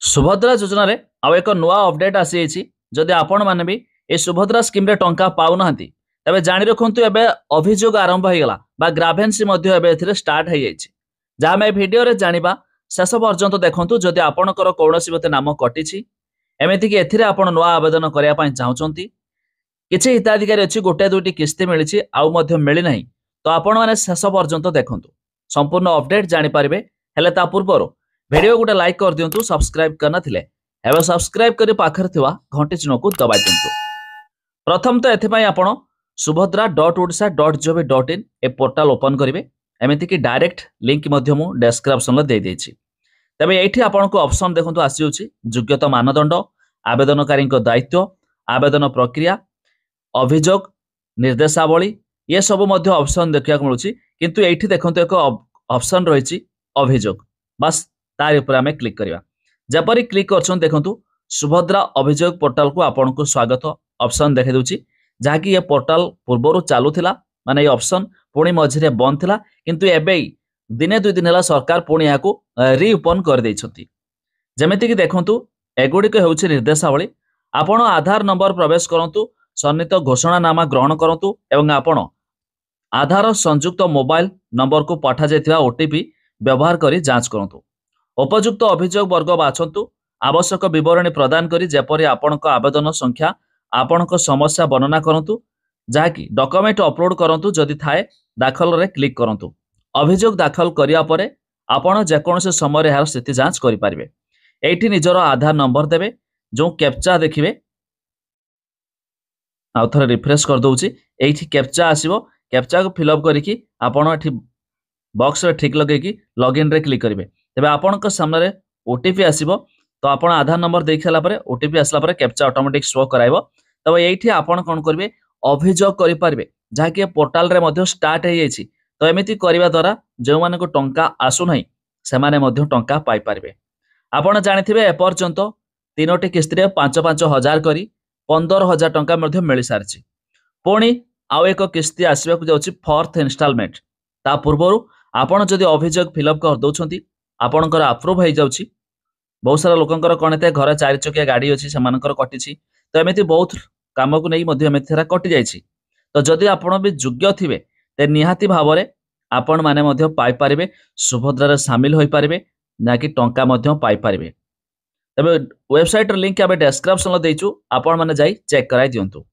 सुभद्रा योजना रे आउ एक नुआ अपडेट आसी जदि आपण माने भी ए सुभद्रा स्कीम रे टंका पाउ नाहंती तबे जानि रखंतु एबे अभियोग आरंभ हो गला बा ग्राभेन्सी मध्ये एबे एथिरे स्टार्ट हो जाइछि जा मे वीडियो रे जानिबा शेष पर्यंत देखंतु जदि आपणकर कौनसी मते नाम कटिछि एमिति कि एथिरे आपण नुआ आवेदन करिया पई चाहुचंती किछि हिताधिकारी अछि गोटे दुटी किस्ती मिलिछि आउ मध्ये मिलि नाही तो आपण माने शेष पर्यंत देखंतु संपूर्ण अपडेट जानि पारिबे हेले ता पूर्वरो वीडियो गोटे लाइक कर दिंतु सब्सक्राइब करना थिले एवं सब्सक्राइब करी पाखर थिवा घंटी चिन्ह को दबाई दिंतु। प्रथम तो एथिपाई आपण subhadra.odisha.gov.in ए पोर्टल ओपन करिवे एमिति कि डायरेक्ट लिंक मध्य मु डिस्क्रिप्शन रे दे देछि। तबे एठी आपण को ऑप्शन देखंतु आसी होछि योग्यता मानदंड आवेदनकारी को दायित्व आवेदन प्रक्रिया अभियोग निर्देशावली ये सब मध्य ऑप्शन देखिया मिलुछि किंतु एठी देखंतु एक ऑप्शन रहिछि अभियोग बस तार ऊपर आमे क्लिक करिवा जपरी क्लिक करछन देखंतु सुभद्रा अभियोग पोर्टल को आपन को स्वागत ऑप्शन देखै दोछि जाकी ये पोर्टल पूर्वरु चालू थिला माने ये ऑप्शन पुणी मझिरे बंद थिला किंतु एबे दिने दुई दिन हला सरकार पुणी याकू रीओपन कर दैछथि जेमिति कि देखंतु एगुडी को हेउछि निर्देशावली आपण आधार नंबर प्रवेश करंतु सन्निहित घोषणानामा ग्रहण करंतु एवं आपण आधार संयुक्त मोबाइल नंबर को पठा जायथिबा ओटीपी व्यवहार करी जांच करंतु उपयुक्त अभियोग वर्ग बाछंतु आवश्यक विवरणी प्रदान करी जेपरि आपणक आवेदन संख्या आपणक समस्या वर्णना करंतु जाकी डॉक्यूमेंट अपलोड करंतु जदि थाए दाखल रे क्लिक करंतु अभियोग दाखल करिया परे आपण जेकोनसे समय यार स्थिति जांच करि पारिबे एठी निजरो आधार नंबर देबे जो कैप्चा देखिबे आ थरे रिफ्रेश कर दउची एठी कैप्चा आसीबो कैप्चा को फिल अप करिकि आपण एठी बॉक्स रे ठीक लगे कि लॉगिन रे क्लिक करिवे तेबे आपणक सामने ओटीपी आसीबो तो आपण आधार नंबर देख साला परे ओटीपी आसला परे कैप्चा ऑटोमेटिक शो कराइबो तब एठी आपण कोन करबे अभियोग करि पारबे जाके पोर्टल रे मध्ये स्टार्ट हे जायछि तो एमिति करिवा द्वारा जे माने को टंका आसु नाही से माने मध्ये टंका पाई पारबे आपण जानिथिबे ए पर्यंत तीनोटी किस्ती रे 5-5 हजार करी 15,000 टंका मध्ये मिलि सारछि पुणी आउ एक किस्ती आसीबा को जाउछि फोर्थ इंस्टॉलमेंट ता पूर्वरु आपण जदि अभियोग फिल अप कर दउछंती आपणकर अप्रूव हो जाउछि बहुत सारा लोकंकर कोन एते घर 4 चकिया गाड़ी अछि समानकर कटिछि तो एमिति बहुत काम को नै मध्ये एमिति थरा कटि जाइछि तो जदि आपण भी योग्य थिबे ते निहाती भाबरे आपण माने मध्ये पाई पारिबे सुभद्रा रे शामिल होई पारिबे ना कि टंका मध्ये पाई पारिबे तबे वेबसाइट रे लिंक आबे डिस्क्रिप्शन रे देइछु आपण माने जाई चेक कराई दियंतु।